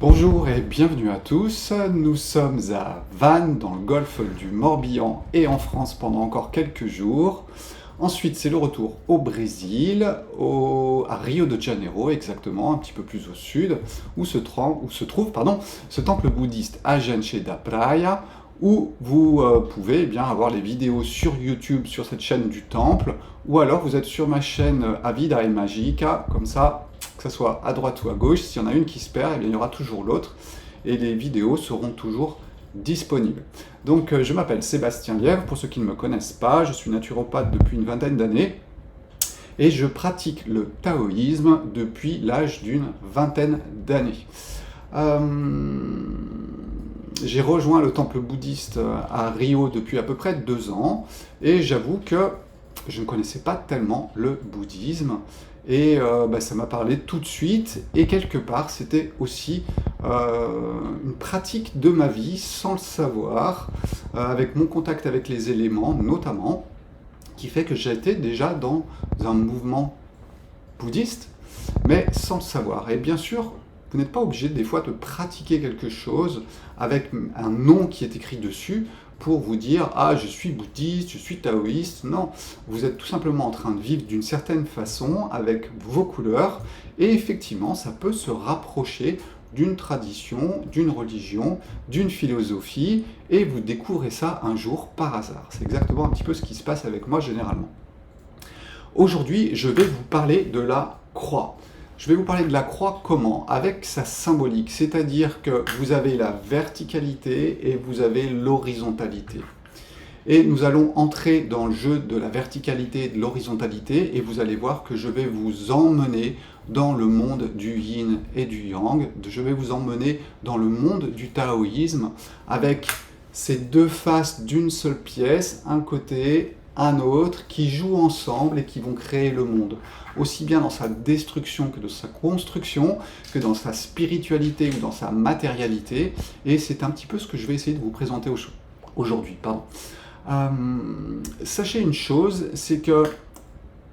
Bonjour et bienvenue à tous. Nous sommes à Vannes, dans le golfe du Morbihan et en France pendant encore quelques jours. Ensuite, c'est le retour au Brésil, à Rio de Janeiro exactement, un petit peu plus au sud, où se trouve ce temple bouddhiste Agente da Praia, où vous pouvez bien avoir les vidéos sur YouTube sur cette chaîne du temple, ou alors vous êtes sur ma chaîne A Vida e Magica, comme ça, que ce soit à droite ou à gauche, s'il y en a une qui se perd, eh bien, il y aura toujours l'autre, et les vidéos seront toujours disponibles. Donc je m'appelle Sébastien Lièvre, pour ceux qui ne me connaissent pas, je suis naturopathe depuis une vingtaine d'années, et je pratique le taoïsme depuis l'âge d'une vingtaine d'années. J'ai rejoint le temple bouddhiste à Rio depuis à peu près 2 ans, et j'avoue que je ne connaissais pas tellement le bouddhisme, et ça m'a parlé tout de suite, et quelque part c'était aussi une pratique de ma vie sans le savoir, avec mon contact avec les éléments notamment, qui fait que j'étais déjà dans un mouvement bouddhiste, mais sans le savoir. Et bien sûr, vous n'êtes pas obligé des fois de pratiquer quelque chose avec un nom qui est écrit dessus pour vous dire « Ah, je suis bouddhiste, je suis taoïste ». Non, vous êtes tout simplement en train de vivre d'une certaine façon avec vos couleurs, et effectivement, ça peut se rapprocher d'une tradition, d'une religion, d'une philosophie, et vous découvrez ça un jour par hasard. C'est exactement un petit peu ce qui se passe avec moi généralement. Aujourd'hui, je vais vous parler de la croix. Je vais vous parler de la croix comment? Avec sa symbolique, c'est-à-dire que vous avez la verticalité et vous avez l'horizontalité. Et nous allons entrer dans le jeu de la verticalité et de l'horizontalité, et vous allez voir que je vais vous emmener dans le monde du yin et du yang, je vais vous emmener dans le monde du taoïsme, avec ces deux faces d'une seule pièce, un côté, un autre, qui jouent ensemble et qui vont créer le monde, aussi bien dans sa destruction que dans sa construction, que dans sa spiritualité ou dans sa matérialité, et c'est un petit peu ce que je vais essayer de vous présenter aujourd'hui. Sachez une chose, c'est que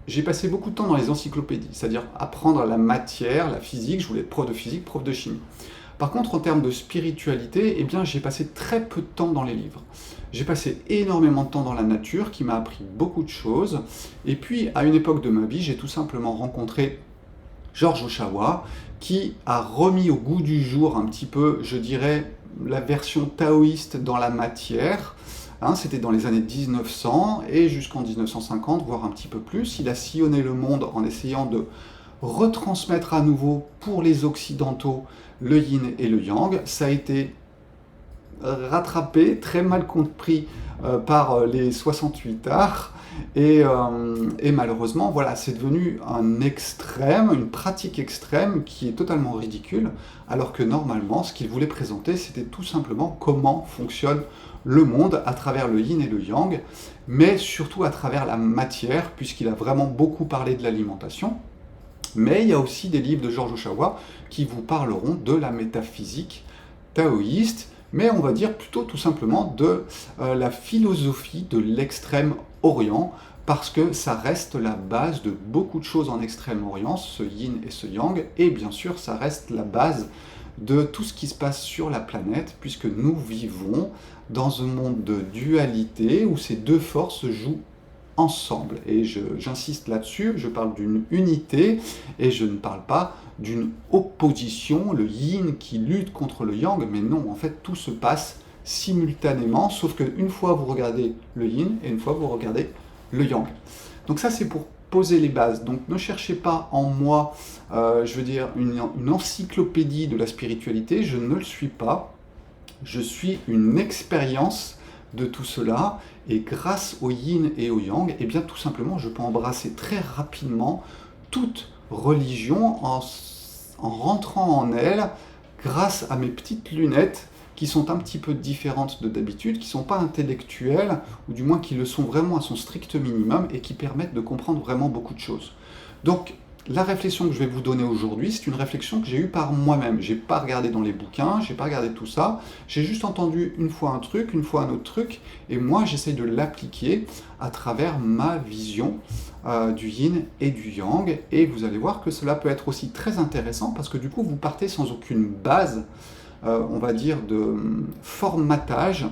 j'ai passé beaucoup de temps dans les encyclopédies, c'est-à-dire apprendre la matière, la physique, je voulais être prof de physique, prof de chimie. Par contre, en termes de spiritualité, eh bien, j'ai passé très peu de temps dans les livres. J'ai passé énormément de temps dans la nature, qui m'a appris beaucoup de choses. Et puis, à une époque de ma vie, j'ai tout simplement rencontré George Ohsawa, qui a remis au goût du jour un petit peu, je dirais, la version taoïste dans la matière. C'était dans les années 1900 et jusqu'en 1950, voire un petit peu plus. Il a sillonné le monde en essayant de retransmettre à nouveau pour les Occidentaux le yin et le yang. Ça a été rattrapé, très mal compris par les 68 arts, et malheureusement, voilà, c'est devenu un extrême, une pratique extrême qui est totalement ridicule, alors que normalement, ce qu'il voulait présenter, c'était tout simplement comment fonctionne le monde à travers le yin et le yang, mais surtout à travers la matière, puisqu'il a vraiment beaucoup parlé de l'alimentation. Mais il y a aussi des livres de George Ohsawa qui vous parleront de la métaphysique taoïste, mais on va dire plutôt tout simplement de la philosophie de l'extrême-orient, parce que ça reste la base de beaucoup de choses en extrême-orient, ce yin et ce yang, et bien sûr ça reste la base de tout ce qui se passe sur la planète, puisque nous vivons dans un monde de dualité où ces deux forces jouent ensemble. Et j'insiste là-dessus, je parle d'une unité et je ne parle pas d'une opposition, le yin qui lutte contre le yang, mais non, en fait tout se passe simultanément, sauf qu'une fois vous regardez le yin et une fois vous regardez le yang. Donc ça c'est pour poser les bases. Donc ne cherchez pas en moi, une encyclopédie de la spiritualité, je ne le suis pas. Je suis une expérience de tout cela, et grâce au yin et au yang, eh bien tout simplement je peux embrasser très rapidement toute religion en rentrant en elle grâce à mes petites lunettes qui sont un petit peu différentes de d'habitude, qui ne sont pas intellectuelles, ou du moins qui le sont vraiment à son strict minimum, et qui permettent de comprendre vraiment beaucoup de choses. Donc la réflexion que je vais vous donner aujourd'hui, c'est une réflexion que j'ai eue par moi-même. Je n'ai pas regardé dans les bouquins, je n'ai pas regardé tout ça. J'ai juste entendu une fois un truc, une fois un autre truc, et moi j'essaye de l'appliquer à travers ma vision du yin et du yang. Et vous allez voir que cela peut être aussi très intéressant parce que du coup vous partez sans aucune base, on va dire, de formatage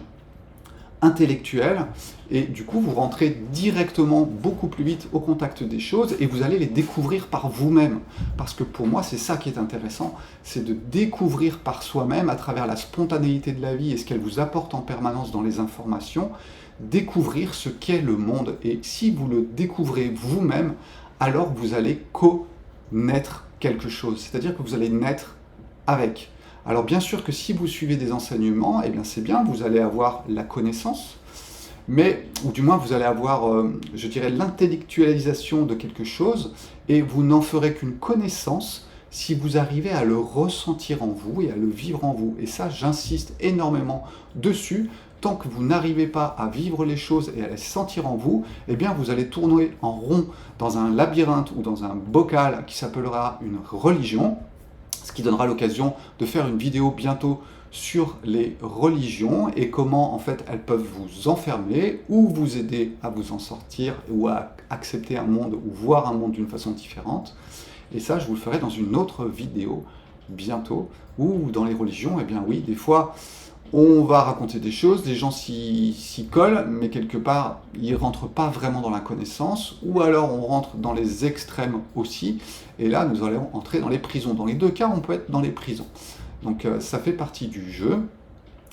intellectuel, et du coup vous rentrez directement beaucoup plus vite au contact des choses et vous allez les découvrir par vous-même, parce que pour moi c'est ça qui est intéressant, c'est de découvrir par soi-même à travers la spontanéité de la vie et ce qu'elle vous apporte en permanence dans les informations, découvrir ce qu'est le monde. Et si vous le découvrez vous-même, alors vous allez connaître quelque chose, c'est-à-dire que vous allez naître avec. Alors bien sûr que si vous suivez des enseignements, eh bien c'est bien, vous allez avoir la connaissance, mais, ou du moins vous allez avoir, je dirais, l'intellectualisation de quelque chose, et vous n'en ferez qu'une connaissance si vous arrivez à le ressentir en vous et à le vivre en vous. Et ça, j'insiste énormément dessus. Tant que vous n'arrivez pas à vivre les choses et à les sentir en vous, eh bien vous allez tourner en rond dans un labyrinthe ou dans un bocal qui s'appellera une religion, ce qui donnera l'occasion de faire une vidéo bientôt sur les religions et comment en fait elles peuvent vous enfermer ou vous aider à vous en sortir ou à accepter un monde ou voir un monde d'une façon différente. Et ça, je vous le ferai dans une autre vidéo bientôt, où dans les religions, eh bien oui, des fois, on va raconter des choses, les gens s'y collent, mais quelque part, ils ne rentrent pas vraiment dans la connaissance, ou alors on rentre dans les extrêmes aussi, et là, nous allons entrer dans les prisons. Dans les deux cas, on peut être dans les prisons. Donc ça fait partie du jeu.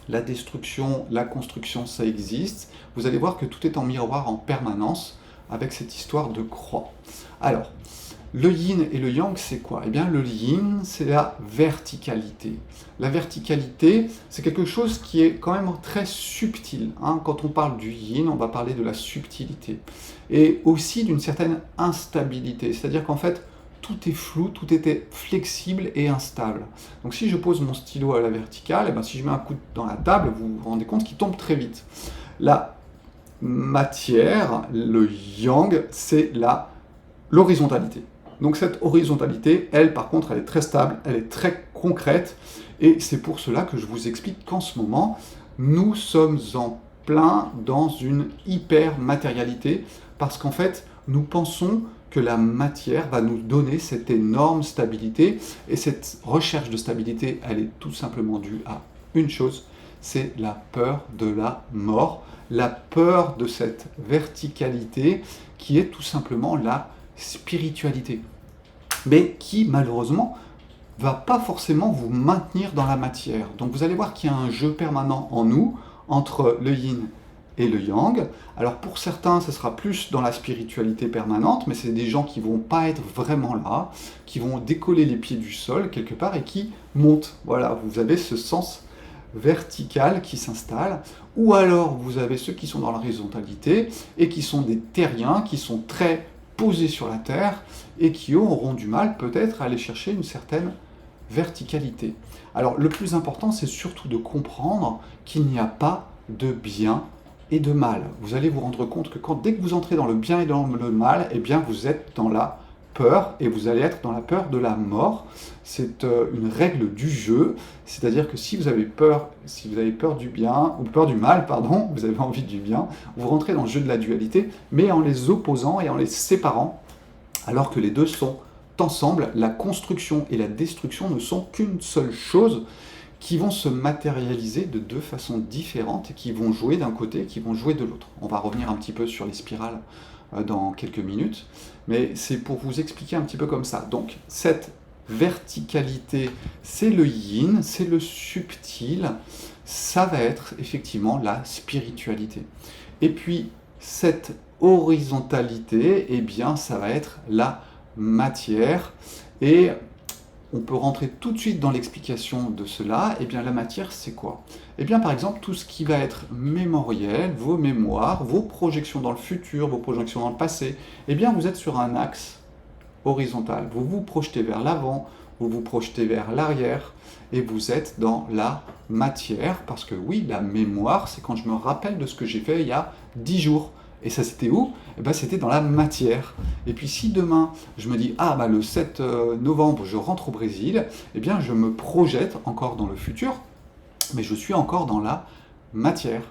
La destruction, la construction, ça existe. Vous allez voir que tout est en miroir en permanence avec cette histoire de croix. Alors, le yin et le yang, c'est quoi? Eh bien, le yin, c'est la verticalité. La verticalité, c'est quelque chose qui est quand même très subtil. Quand on parle du yin, on va parler de la subtilité. Et aussi d'une certaine instabilité. C'est-à-dire qu'en fait, tout est flou, tout était flexible et instable. Donc si je pose mon stylo à la verticale, eh bien, si je mets un coup dans la table, vous vous rendez compte qu'il tombe très vite. La matière, le yang, c'est l'horizontalité. Donc cette horizontalité, elle, par contre, elle est très stable, elle est très concrète, et c'est pour cela que je vous explique qu'en ce moment, nous sommes en plein dans une hyper-matérialité, parce qu'en fait, nous pensons que la matière va nous donner cette énorme stabilité, et cette recherche de stabilité, elle est tout simplement due à une chose, c'est la peur de la mort, la peur de cette verticalité qui est tout simplement la spiritualité, mais qui malheureusement va pas forcément vous maintenir dans la matière. Donc vous allez voir qu'il y a un jeu permanent en nous entre le yin et le yang. Alors pour certains, ce sera plus dans la spiritualité permanente, mais c'est des gens qui vont pas être vraiment là, qui vont décoller les pieds du sol quelque part et qui montent. Voilà, vous avez ce sens vertical qui s'installe, ou alors vous avez ceux qui sont dans l'horizontalité et qui sont des terriens, qui sont très posés sur la terre et qui auront du mal peut-être à aller chercher une certaine verticalité. Alors le plus important, c'est surtout de comprendre qu'il n'y a pas de bien et de mal. Vous allez vous rendre compte que dès que vous entrez dans le bien et dans le mal, eh bien vous êtes dans la peur, et vous allez être dans la peur de la mort. C'est une règle du jeu, c'est-à-dire que si vous avez peur du bien, ou peur du mal, pardon, vous avez envie du bien, vous rentrez dans le jeu de la dualité, mais en les opposant et en les séparant, alors que les deux sont ensemble. La construction et la destruction ne sont qu'une seule chose, qui vont se matérialiser de deux façons différentes, et qui vont jouer d'un côté, et qui vont jouer de l'autre. On va revenir un petit peu sur les spirales dans quelques minutes, mais c'est pour vous expliquer un petit peu comme ça. Donc cette verticalité, c'est le yin, c'est le subtil, ça va être effectivement la spiritualité. Et puis cette horizontalité, eh bien ça va être la matière, et on peut rentrer tout de suite dans l'explication de cela. Eh bien la matière, c'est quoi? Eh bien par exemple tout ce qui va être mémoriel, vos mémoires, vos projections dans le futur, vos projections dans le passé, eh bien vous êtes sur un axe horizontal. Vous vous projetez vers l'avant, vous vous projetez vers l'arrière, et vous êtes dans la matière, parce que oui, la mémoire, c'est quand je me rappelle de ce que j'ai fait il y a 10 jours. Et ça, c'était où? Eh ben, c'était dans la matière. Et puis si demain, je me dis, ah bah le 7 novembre, je rentre au Brésil, eh bien je me projette encore dans le futur, mais je suis encore dans la matière.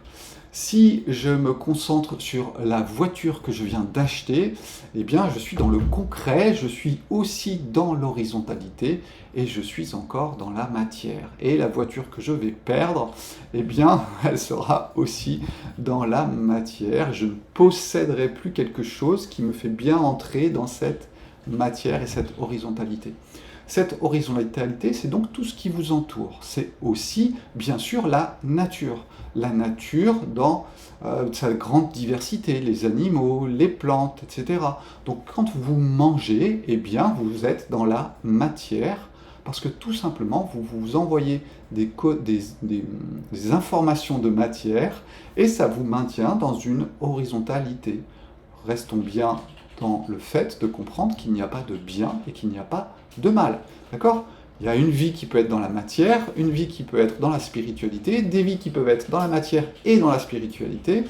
Si je me concentre sur la voiture que je viens d'acheter, eh bien je suis dans le concret, je suis aussi dans l'horizontalité et je suis encore dans la matière. Et la voiture que je vais perdre, eh bien elle sera aussi dans la matière. Je ne posséderai plus quelque chose qui me fait bien entrer dans cette matière et cette horizontalité. Cette horizontalité, c'est donc tout ce qui vous entoure. C'est aussi, bien sûr, la nature. La nature dans sa grande diversité, les animaux, les plantes, etc. Donc quand vous mangez, eh bien, vous êtes dans la matière, parce que tout simplement, vous vous envoyez des informations de matière, et ça vous maintient dans une horizontalité. Restons bien dans le fait de comprendre qu'il n'y a pas de bien et qu'il n'y a pas de mal. D'accord? Il y a une vie qui peut être dans la matière, une vie qui peut être dans la spiritualité, des vies qui peuvent être dans la matière et dans la spiritualité.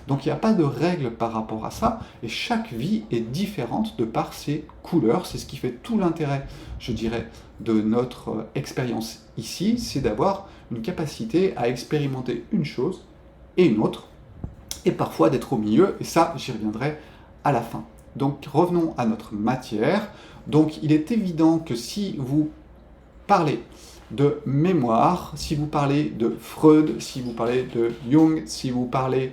Donc il n'y a pas de règle par rapport à ça, et chaque vie est différente de par ses couleurs. C'est ce qui fait tout l'intérêt, je dirais, de notre expérience ici, c'est d'avoir une capacité à expérimenter une chose et une autre, et parfois d'être au milieu, et ça, j'y reviendrai à la fin. Donc revenons à notre matière. Donc il est évident que si vous parlez de mémoire, si vous parlez de Freud, si vous parlez de Jung, si vous parlez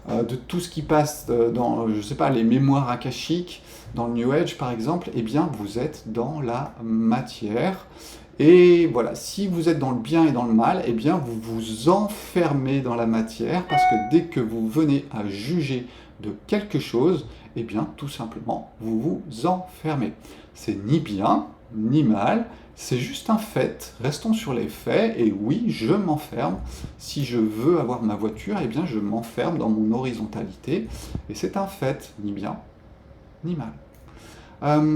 de tout ce qui passe dans, je sais pas, les mémoires akashiques, dans le New Age par exemple, eh bien vous êtes dans la matière. Et voilà, si vous êtes dans le bien et dans le mal, eh bien vous vous enfermez dans la matière, parce que dès que vous venez à juger de quelque chose, eh bien tout simplement vous vous enfermez. C'est ni bien ni mal, c'est juste un fait. Restons sur les faits, et oui, je m'enferme. Si je veux avoir ma voiture, eh bien je m'enferme dans mon horizontalité, et c'est un fait, ni bien ni mal.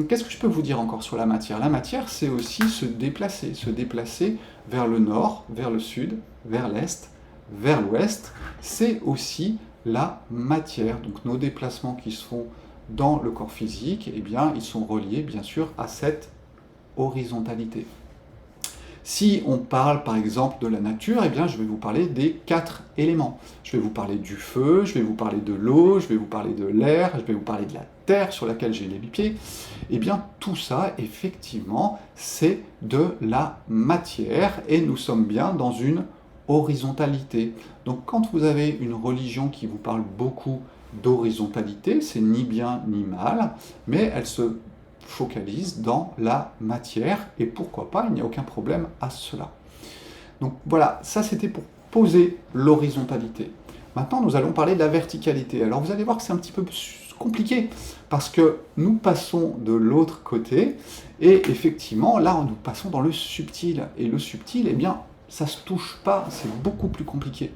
Qu'est-ce que je peux vous dire encore sur la matière? La matière, c'est aussi se déplacer vers le nord, vers le sud, vers l'est, vers l'ouest. C'est aussi la matière. Donc nos déplacements qui se font dans le corps physique, eh bien, ils sont reliés, bien sûr, à cette horizontalité. Si on parle par exemple de la nature, eh bien, je vais vous parler des 4 éléments. Je vais vous parler du feu, je vais vous parler de l'eau, je vais vous parler de l'air, je vais vous parler de la terre sur laquelle j'ai les pieds. Eh bien, tout ça, effectivement, c'est de la matière, et nous sommes bien dans une horizontalité. Donc quand vous avez une religion qui vous parle beaucoup d'horizontalité, c'est ni bien ni mal, mais elle se focalise dans la matière, et pourquoi pas, il n'y a aucun problème à cela. Donc voilà, ça c'était pour poser l'horizontalité. Maintenant, nous allons parler de la verticalité. Alors vous allez voir que c'est un petit peu compliqué, parce que nous passons de l'autre côté, et effectivement, là, nous passons dans le subtil. Et le subtil, eh bien, ça ne se touche pas, c'est beaucoup plus compliqué.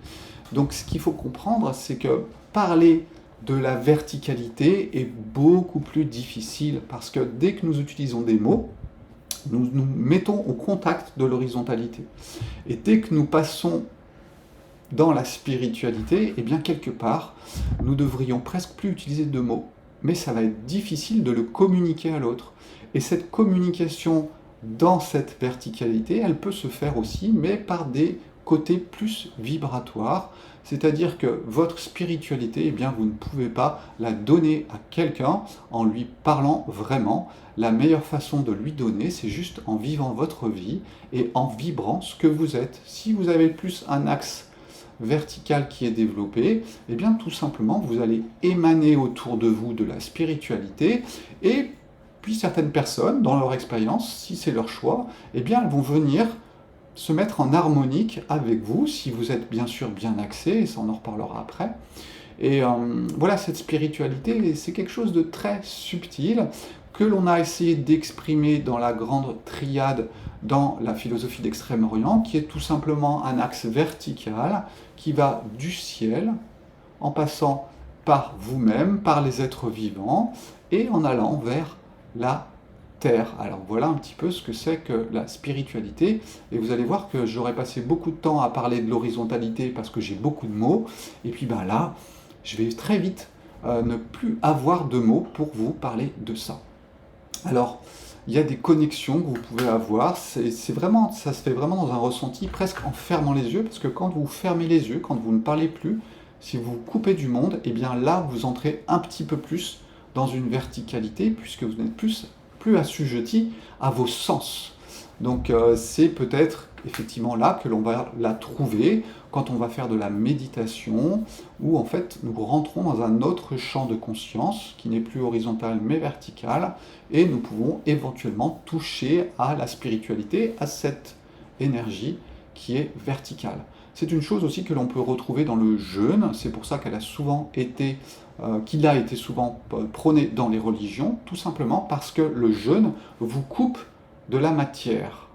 Donc ce qu'il faut comprendre, c'est que parler de la verticalité est beaucoup plus difficile, parce que dès que nous utilisons des mots, nous nous mettons au contact de l'horizontalité. Et dès que nous passons dans la spiritualité, eh bien quelque part, nous devrions presque plus utiliser de mots, mais ça va être difficile de le communiquer à l'autre. Et cette communication dans cette verticalité, elle peut se faire aussi, mais par des côtés plus vibratoires, c'est-à-dire que votre spiritualité, eh bien, vous ne pouvez pas la donner à quelqu'un en lui parlant vraiment. La meilleure façon de lui donner, c'est juste en vivant votre vie et en vibrant ce que vous êtes. Si vous avez plus un axe vertical qui est développé, eh bien, tout simplement, vous allez émaner autour de vous de la spiritualité, et puis certaines personnes, dans leur expérience, si c'est leur choix, eh bien, elles vont venir se mettre en harmonique avec vous, si vous êtes bien sûr bien axé, et ça on en reparlera après. Et voilà, cette spiritualité, c'est quelque chose de très subtil, que l'on a essayé d'exprimer dans la grande triade dans la philosophie d'Extrême-Orient, qui est tout simplement un axe vertical qui va du ciel, en passant par vous-même, par les êtres vivants, et en allant vers la terre. Alors voilà un petit peu ce que c'est que la spiritualité, et vous allez voir que j'aurais passé beaucoup de temps à parler de l'horizontalité parce que j'ai beaucoup de mots, et puis ben là, je vais très vite ne plus avoir de mots pour vous parler de ça. Alors, il y a des connexions que vous pouvez avoir, c'est vraiment, ça se fait vraiment dans un ressenti presque en fermant les yeux, parce que quand vous fermez les yeux, quand vous ne parlez plus, si vous vous coupez du monde, et bien là, vous entrez un petit peu plus dans une verticalité, puisque vous n'êtes plus assujetti à vos sens. Donc c'est peut-être effectivement là que l'on va la trouver quand on va faire de la méditation, où en fait nous rentrons dans un autre champ de conscience qui n'est plus horizontal mais vertical, et nous pouvons éventuellement toucher à la spiritualité, à cette énergie qui est verticale. C'est une chose aussi que l'on peut retrouver dans le jeûne, c'est pour ça qu'il a été souvent prôné dans les religions, tout simplement parce que le jeûne vous coupe de la matière.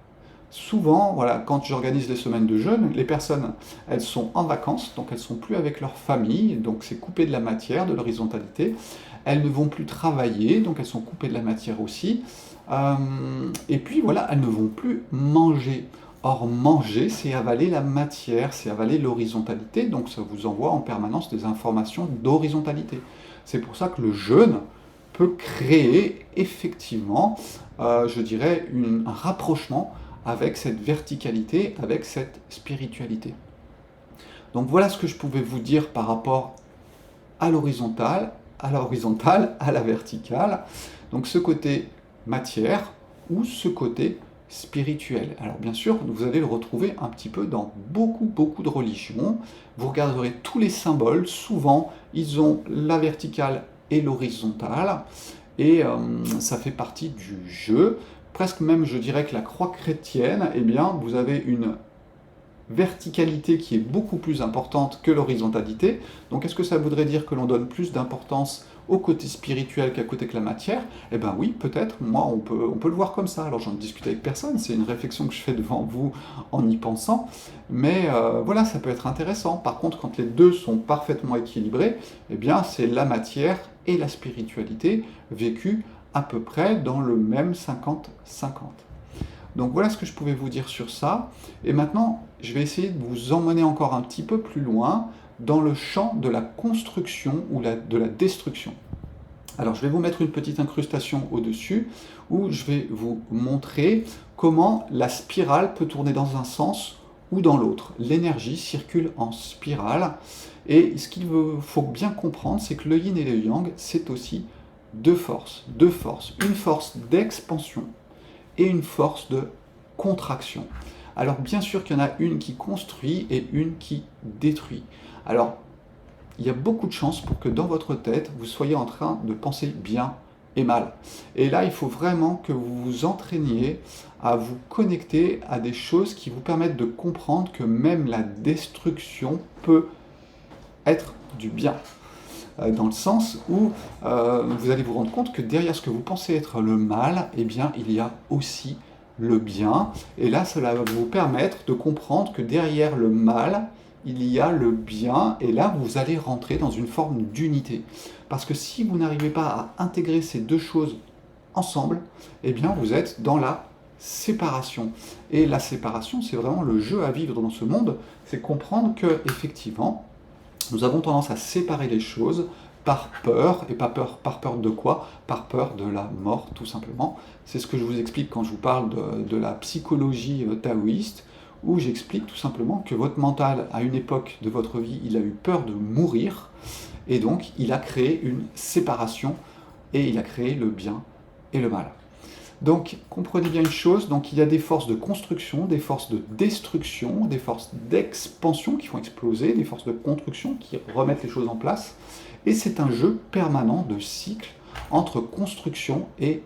Souvent, voilà, quand j'organise les semaines de jeûne, les personnes, elles sont en vacances, donc elles ne sont plus avec leur famille, donc c'est coupé de la matière, de l'horizontalité. Elles ne vont plus travailler, donc elles sont coupées de la matière aussi. Et puis voilà, elles ne vont plus manger. Or, manger, c'est avaler la matière, c'est avaler l'horizontalité, donc ça vous envoie en permanence des informations d'horizontalité. C'est pour ça que le jeûne peut créer effectivement, je dirais, un rapprochement avec cette verticalité, avec cette spiritualité. Donc voilà ce que je pouvais vous dire par rapport à l'horizontale, à la verticale. Donc ce côté matière ou ce côté spirituel. Alors bien sûr, vous allez le retrouver un petit peu dans beaucoup de religions. Vous regarderez tous les symboles, souvent ils ont la verticale et l'horizontale, et ça fait partie du jeu. Presque même, je dirais que la croix chrétienne, eh bien, vous avez une verticalité qui est beaucoup plus importante que l'horizontalité. Donc est-ce que ça voudrait dire que l'on donne plus d'importance au côté spirituel qu'à côté que la matière? Eh bien oui, peut-être, moi on peut le voir comme ça. Alors j'en discute avec personne, c'est une réflexion que je fais devant vous en y pensant, mais voilà, ça peut être intéressant. Par contre, quand les deux sont parfaitement équilibrés, eh bien c'est la matière et la spiritualité vécues à peu près dans le même 50-50. Donc voilà ce que je pouvais vous dire sur ça. Et maintenant, je vais essayer de vous emmener encore un petit peu plus loin dans le champ de la construction ou de la destruction. Alors je vais vous mettre une petite incrustation au-dessus où je vais vous montrer comment la spirale peut tourner dans un sens ou dans l'autre. L'énergie circule en spirale et ce qu'il faut bien comprendre, c'est que le yin et le yang, c'est aussi deux forces. Une force d'expansion et une force de contraction. Alors bien sûr qu'il y en a une qui construit et une qui détruit. Alors il y a beaucoup de chances pour que dans votre tête, vous soyez en train de penser bien et mal. Et là, il faut vraiment que vous vous entraîniez à vous connecter à des choses qui vous permettent de comprendre que même la destruction peut être du bien. Dans le sens où vous allez vous rendre compte que derrière ce que vous pensez être le mal, eh bien, il y a aussi le bien. Et là, cela va vous permettre de comprendre que derrière le mal, il y a le bien. Et là, vous allez rentrer dans une forme d'unité. Parce que si vous n'arrivez pas à intégrer ces deux choses ensemble, eh bien, vous êtes dans la séparation. Et la séparation, c'est vraiment le jeu à vivre dans ce monde. C'est comprendre que, effectivement, nous avons tendance à séparer les choses par peur, et par peur de quoi? Par peur de la mort, tout simplement. C'est ce que je vous explique quand je vous parle de la psychologie taoïste, où j'explique tout simplement que votre mental, à une époque de votre vie, il a eu peur de mourir, et donc il a créé une séparation, et il a créé le bien et le mal. Donc, comprenez bien une chose, donc il y a des forces de construction, des forces de destruction, des forces d'expansion qui font exploser, des forces de construction qui remettent les choses en place, et c'est un jeu permanent de cycle entre construction et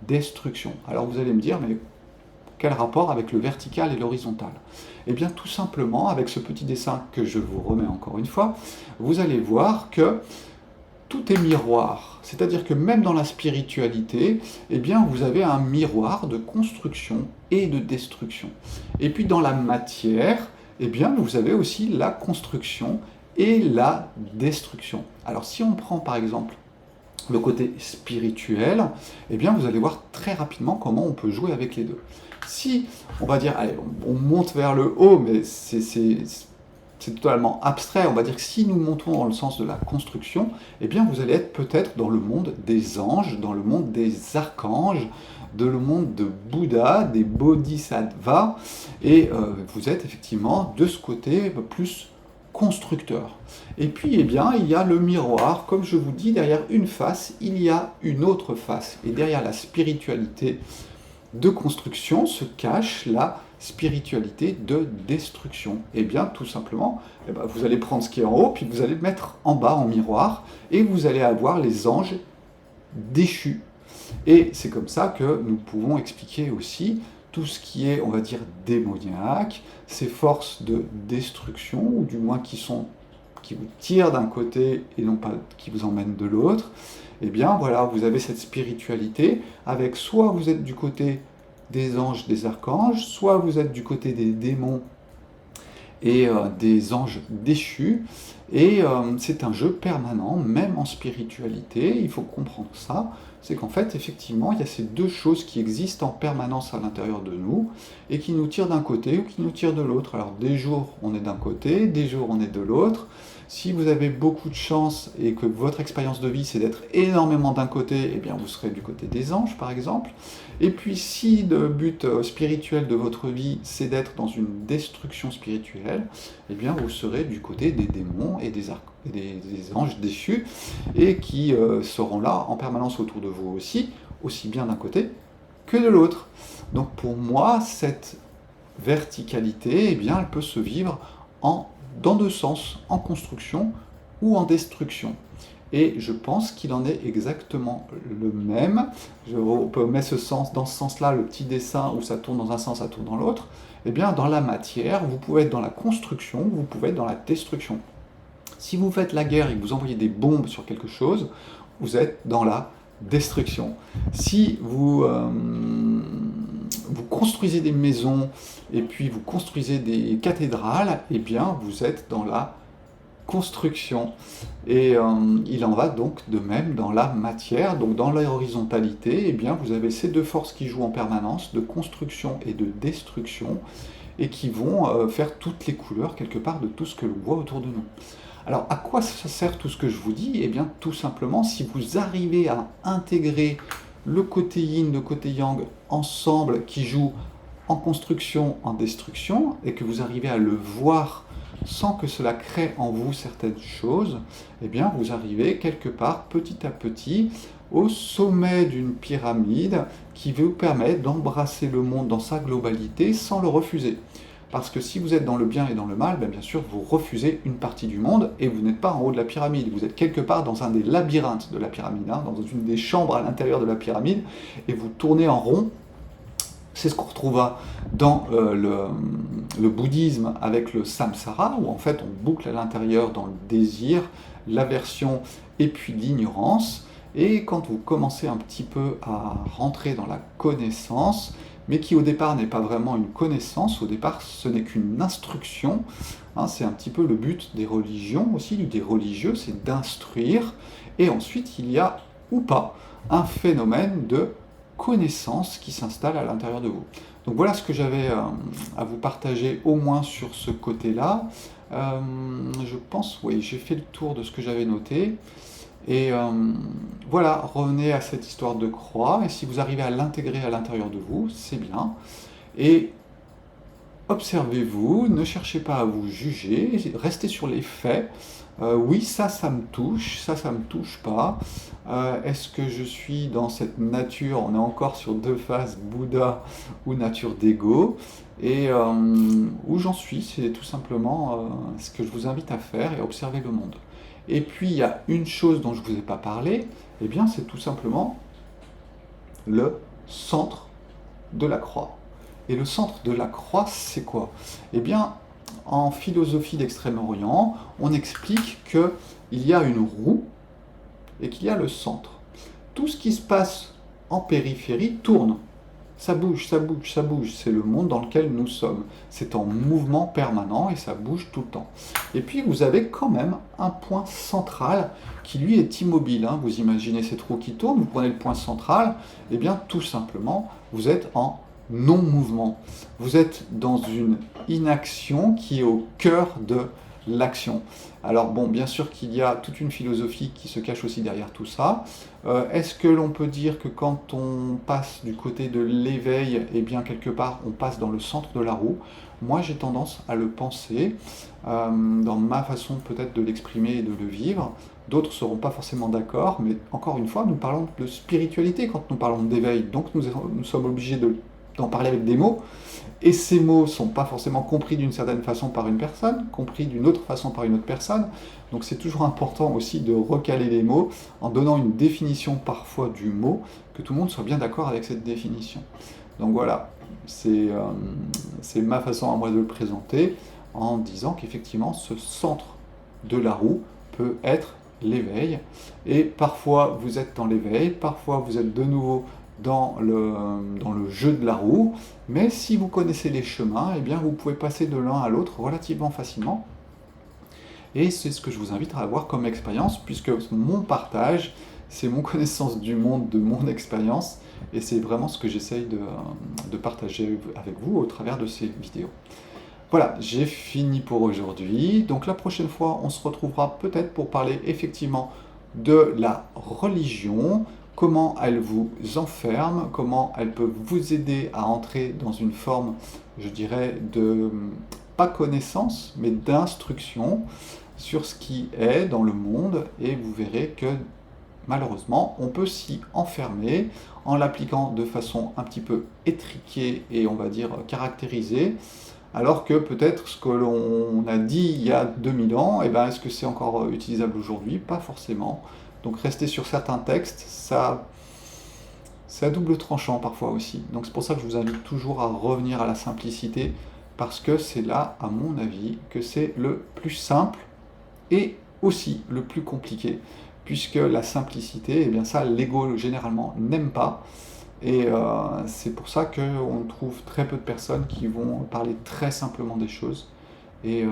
destruction. Alors vous allez me dire, mais quel rapport avec le vertical et l'horizontal? Eh bien tout simplement, avec ce petit dessin que je vous remets encore une fois, vous allez voir que tout est miroir, c'est-à-dire que même dans la spiritualité, eh bien, vous avez un miroir de construction et de destruction. Et puis dans la matière, eh bien, vous avez aussi la construction et la destruction. Alors si on prend par exemple le côté spirituel, eh bien, vous allez voir très rapidement comment on peut jouer avec les deux. Si, on va dire, allez, on monte vers le haut, mais c'est c'est totalement abstrait. On va dire que si nous montons dans le sens de la construction, eh bien vous allez être peut-être dans le monde des anges, dans le monde des archanges, dans le monde de Bouddha, des bodhisattvas, et vous êtes effectivement de ce côté plus constructeur. Et puis, eh bien, il y a le miroir. Comme je vous dis, derrière une face, il y a une autre face. Et derrière la spiritualité de construction se cache la spiritualité de destruction. Et bien, tout simplement, eh bien, vous allez prendre ce qui est en haut, puis vous allez le mettre en bas en miroir, et vous allez avoir les anges déchus. Et c'est comme ça que nous pouvons expliquer aussi tout ce qui est, on va dire, démoniaque, ces forces de destruction, ou du moins qui vous tirent d'un côté et non pas qui vous emmènent de l'autre. Eh bien voilà, vous avez cette spiritualité avec soit vous êtes du côté des anges, des archanges, soit vous êtes du côté des démons et des anges déchus. Et c'est un jeu permanent, même en spiritualité, il faut comprendre ça. C'est qu'en fait, effectivement, il y a ces deux choses qui existent en permanence à l'intérieur de nous, et qui nous tirent d'un côté ou qui nous tirent de l'autre. Alors des jours on est d'un côté, des jours on est de l'autre. Si vous avez beaucoup de chance et que votre expérience de vie c'est d'être énormément d'un côté, eh bien vous serez du côté des anges par exemple. Et puis si le but spirituel de votre vie c'est d'être dans une destruction spirituelle, eh bien vous serez du côté des démons et des anges déchus, et qui seront là en permanence autour de vous aussi bien d'un côté que de l'autre. Donc pour moi, cette verticalité, eh bien, elle peut se vivre dans deux sens, en construction ou en destruction. Et je pense qu'il en est exactement le même. On peut mettre dans ce sens-là, le petit dessin où ça tourne dans un sens, ça tourne dans l'autre. Eh bien, dans la matière, vous pouvez être dans la construction, vous pouvez être dans la destruction. Si vous faites la guerre et que vous envoyez des bombes sur quelque chose, vous êtes dans la destruction. Si vous construisez des maisons et puis vous construisez des cathédrales, eh bien vous êtes dans la construction. Et il en va donc de même dans la matière, donc dans la horizontalité, eh bien vous avez ces deux forces qui jouent en permanence, de construction et de destruction, et qui vont faire toutes les couleurs quelque part de tout ce que l'on voit autour de nous. Alors, à quoi ça sert tout ce que je vous dis? Eh bien, tout simplement, si vous arrivez à intégrer le côté yin, le côté yang ensemble, qui jouent en construction, en destruction, et que vous arrivez à le voir sans que cela crée en vous certaines choses, eh bien, vous arrivez quelque part, petit à petit, au sommet d'une pyramide qui vous permet d'embrasser le monde dans sa globalité sans le refuser. Parce que si vous êtes dans le bien et dans le mal, bien sûr, vous refusez une partie du monde et vous n'êtes pas en haut de la pyramide. Vous êtes quelque part dans un des labyrinthes de la pyramide, dans une des chambres à l'intérieur de la pyramide, et vous tournez en rond. C'est ce qu'on retrouvera dans le bouddhisme avec le samsara, où en fait on boucle à l'intérieur dans le désir, l'aversion et puis l'ignorance. Et quand vous commencez un petit peu à rentrer dans la connaissance, mais qui au départ n'est pas vraiment une connaissance, au départ ce n'est qu'une instruction, c'est un petit peu le but des religions aussi, des religieux, c'est d'instruire, et ensuite il y a, ou pas, un phénomène de connaissance qui s'installe à l'intérieur de vous. Donc voilà ce que j'avais à vous partager, au moins sur ce côté-là. Je pense, oui, j'ai fait le tour de ce que j'avais noté. Et voilà, revenez à cette histoire de croix, et si vous arrivez à l'intégrer à l'intérieur de vous, c'est bien. Et observez-vous, ne cherchez pas à vous juger, restez sur les faits. Oui, ça me touche, ça me touche pas. Est-ce que je suis dans cette nature, on est encore sur deux phases, Bouddha ou nature d'ego, et où j'en suis, c'est tout simplement ce que je vous invite à faire, et à observer le monde. Et puis, il y a une chose dont je ne vous ai pas parlé, eh bien, c'est tout simplement le centre de la croix. Et le centre de la croix, c'est quoi? Eh bien, en philosophie d'Extrême-Orient, on explique qu'il y a une roue et qu'il y a le centre. Tout ce qui se passe en périphérie tourne. Ça bouge, ça bouge, ça bouge. C'est le monde dans lequel nous sommes. C'est en mouvement permanent et ça bouge tout le temps. Et puis vous avez quand même un point central qui lui est immobile. Vous imaginez cette roue qui tourne, vous prenez le point central, et bien tout simplement vous êtes en non-mouvement. Vous êtes dans une inaction qui est au cœur de l'action. Alors bon, bien sûr qu'il y a toute une philosophie qui se cache aussi derrière tout ça. Est-ce que l'on peut dire que quand on passe du côté de l'éveil, eh bien quelque part on passe dans le centre de la roue? Moi j'ai tendance à le penser, dans ma façon peut-être de l'exprimer et de le vivre. D'autres ne seront pas forcément d'accord, mais encore une fois, nous parlons de spiritualité quand nous parlons d'éveil, donc nous sommes obligés d'en parler avec des mots, et ces mots ne sont pas forcément compris d'une certaine façon par une personne, compris d'une autre façon par une autre personne, donc c'est toujours important aussi de recaler les mots en donnant une définition parfois du mot, que tout le monde soit bien d'accord avec cette définition. Donc voilà, c'est ma façon à moi de le présenter, en disant qu'effectivement ce centre de la roue peut être l'éveil, et parfois vous êtes dans l'éveil, parfois vous êtes de nouveau dans le jeu de la roue, mais si vous connaissez les chemins, eh bien vous pouvez passer de l'un à l'autre relativement facilement, et c'est ce que je vous invite à avoir comme expérience, puisque mon partage, c'est mon connaissance du monde, de mon expérience, et c'est vraiment ce que j'essaye de partager avec vous au travers de ces vidéos. Voilà, j'ai fini pour aujourd'hui. Donc la prochaine fois, on se retrouvera peut-être pour parler effectivement de la religion, comment elle vous enferme, comment elle peut vous aider à entrer dans une forme, je dirais, de, pas connaissance, mais d'instruction sur ce qui est dans le monde, et vous verrez que malheureusement, on peut s'y enfermer en l'appliquant de façon un petit peu étriquée et on va dire caractérisée, alors que peut-être ce que l'on a dit il y a 2000 ans, eh ben, est-ce que c'est encore utilisable aujourd'hui? Pas forcément. Donc rester sur certains textes, ça, c'est à double tranchant parfois aussi. Donc c'est pour ça que je vous invite toujours à revenir à la simplicité, parce que c'est là, à mon avis, que c'est le plus simple et aussi le plus compliqué, puisque la simplicité, eh bien ça, l'ego généralement n'aime pas. Et c'est pour ça qu'on trouve très peu de personnes qui vont parler très simplement des choses. Et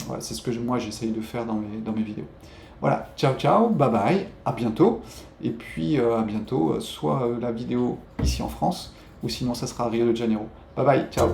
voilà, c'est ce que moi j'essaye de faire dans mes vidéos. Voilà, ciao ciao, bye bye, à bientôt. Et puis à bientôt, soit la vidéo ici en France, ou sinon ça sera à Rio de Janeiro. Bye bye, ciao.